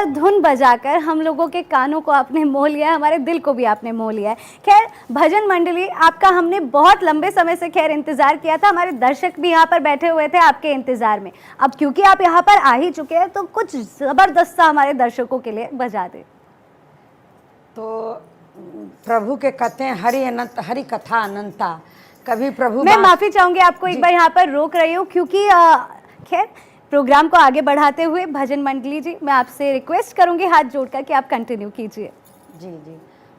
सुंदर धुन बजाकर हम लोगों के कानों को आपने मोह लिया है, हमारे दिल को भी आपने मोह लिया है। खैर भजन मंडली आपका हमने बहुत लंबे समय से खैर इंतज़ार किया था, हमारे दर्शक भी यहाँ पर बैठे हुए थे आपके इंतज़ार में। अब क्योंकि आप यहाँ पर आ ही चुके हैं तो कुछ ज़बरदस्त सा हमारे दर्शकों के लिए बजा दें। तो प्रभु के कहते हैं हरि अनंत, हरि कथा अनंता। कभी प्रभु, मैं माफ़ी चाहूँगी आपको एक बार यहाँ पर रोक रही हूँ, क्योंकि खैर प्रोग्राम को आगे बढ़ाते हुए भजन मंडली जी मैं आपसे रिक्वेस्ट करूँगी हाथ जोड़कर कि आप कंटिन्यू कीजिए। जी जी।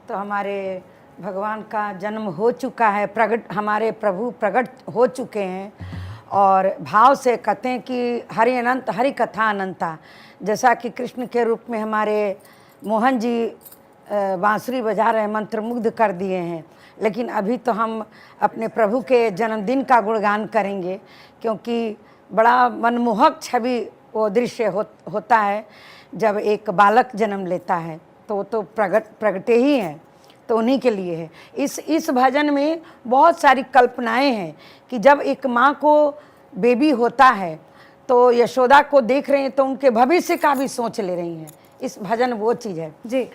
तो हमारे भगवान का जन्म हो चुका है, प्रगट हमारे प्रभु प्रकट हो चुके हैं और भाव से कहते हैं कि हरि अनंत, हरि कथा अनंता। जैसा कि कृष्ण के रूप में हमारे मोहन जी बांसुरी बजा रहे हैं, मंत्रमुग्ध कर दिए हैं। लेकिन अभी तो हम अपने प्रभु के जन्मदिन का गुणगान करेंगे, क्योंकि बड़ा मनमोहक छवि वो दृश्य होता है जब एक बालक जन्म लेता है। तो वो तो प्रगटे ही हैं, तो उन्हीं के लिए है। इस भजन में बहुत सारी कल्पनाएं हैं कि जब एक माँ को बेबी होता है तो यशोदा को देख रहे हैं तो उनके भविष्य का भी सोच ले रही हैं। इस भजन वो चीज़ है जी।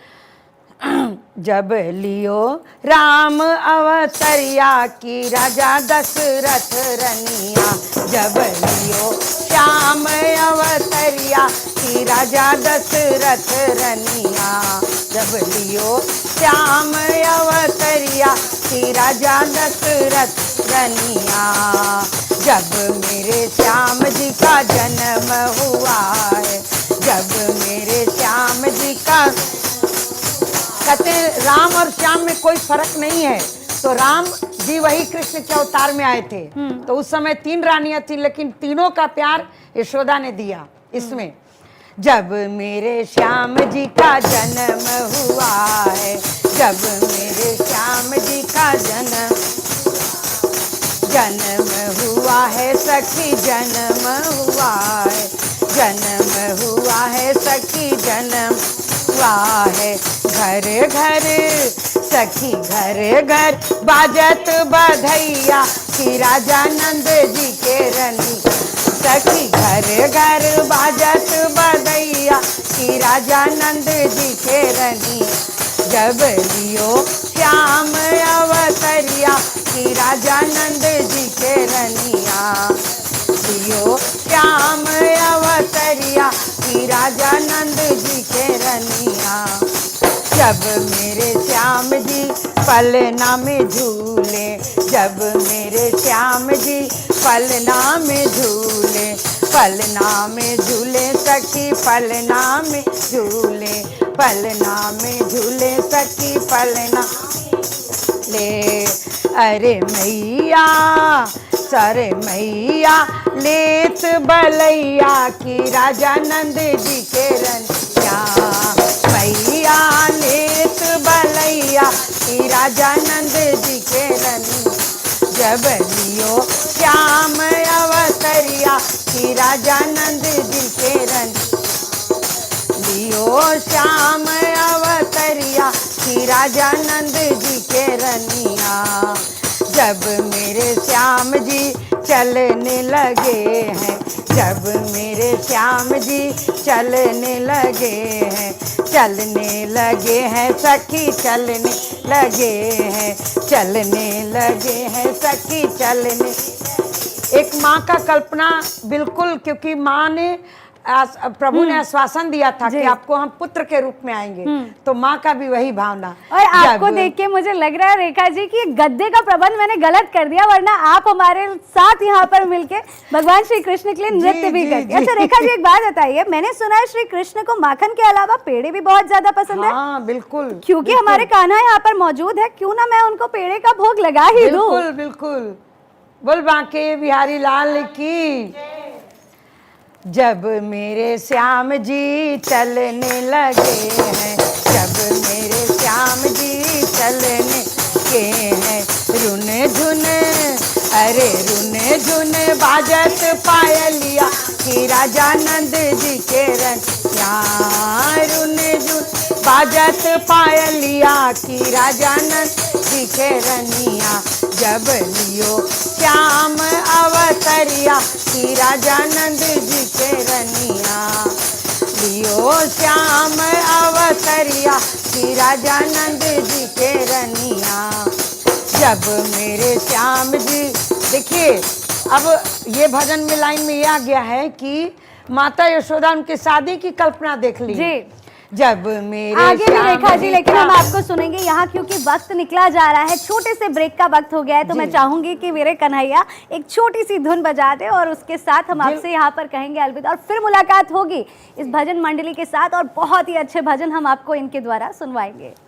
जब लियो राम अवतरिया की राजा दशरथ रनिया, जब लियो श्याम अवतरिया की राजा दशरथ रनिया, जब लियो श्याम अवतरिया की राजा दशरथ रनिया, जब मेरे श्याम जी का जन्म हुआ है, जब मेरे श्याम जी का, कहते हैं राम और श्याम में कोई फर्क नहीं है। तो राम जी वही कृष्ण के अवतार में आए थे, तो उस समय 3 रानियां थी, लेकिन तीनों का प्यार यशोदा ने दिया इसमें। जब मेरे श्याम जी का जन्म हुआ है, जब मेरे श्याम जी का जन्म हुआ है सखी, जन्म हुआ है, जन्म हुआ है सखी, जन्म हुआ है। घर घर सखी घर घर बाजत बधैया की राजा नंद जी के रनी, सखी घर घर बाजत बधैया की राजा नंद जी के रनी, जब लियो श्याम अवतरिया की राजा नंद जी के रनिया, लियो श्याम अवतरिया की राजा नंद जी के रनिया, जब मेरे श्याम जी पलना में झूले, जब मेरे श्याम जी पलना में झूले, पलना में झूले सखी, पलना में झूले, पलना में झूले सखी, पलना ले। अरे मैया सरे मैया लेत बलैया की राजा नंद जी के रनिया, मैया लेत बलैया की राजा नंद जी के रनिया, जब लियो श्याम अवतरिया की राजा नंद जी के रनिया, लियो श्याम अवतरिया की राजा नंद जी के रनिया, जब मेरे श्याम जी चलने लगे हैं, जब मेरे श्याम जी चलने लगे हैं, चलने लगे हैं सखी, चलने लगे हैं, चलने लगे हैं सखी, चलने। एक माँ का कल्पना बिल्कुल, क्योंकि माँ ने प्रभु ने आश्वासन दिया था कि आपको हम पुत्र के रूप में आएंगे, तो माँ का भी वही भावना। और आपको देख के मुझे लग रहा है रेखा जी कि गद्दे का प्रबंध मैंने गलत कर दिया, वरना आप हमारे साथ यहाँ पर मिलके भगवान श्री कृष्ण के लिए नृत्य भी करते। अच्छा रेखा जी एक बात बताइए, मैंने सुना है श्री कृष्ण को माखन के अलावा पेड़े भी बहुत ज्यादा पसंद है। हाँ बिल्कुल, क्योंकि हमारे कान्हा यहाँ पर मौजूद है, क्यों ना मैं उनको पेड़े का भोग लगा ही दूं। बिल्कुल बिल्कुल, बोल बांके बिहारी लाल की। जब मेरे श्याम जी चलने लगे हैं, जब मेरे श्याम जी चलने के हैं, रुने झुने अरे रुने झुने बाजत पायलिया की राजा नंद जी के रनिया, रुने झुन बाजत पायलिया की राजा नंद जी के रनिया, जब लियो श्याम अवतरिया की राजा नंद जी के रनिया, लियो ओ श्याम अवतरिया श्री राजा नंद जी के रनिया। जब मेरे श्याम जी, देखिए अब ये भजन में लाइन में ये आ गया है कि माता यशोदा उनकी शादी की कल्पना देख ली जी। जब मेरे आगे भी रेखा जी, लेकिन हम का- आपको सुनेंगे यहाँ क्योंकि वक्त निकला जा रहा है, छोटे से ब्रेक का वक्त हो गया है, तो मैं चाहूंगी कि मेरे कन्हैया एक छोटी सी धुन बजा दे और उसके साथ हम आपसे यहाँ पर कहेंगे अलविदा, और फिर मुलाकात होगी इस भजन मंडली के साथ और बहुत ही अच्छे भजन हम आपको इनके द्वारा सुनवाएंगे।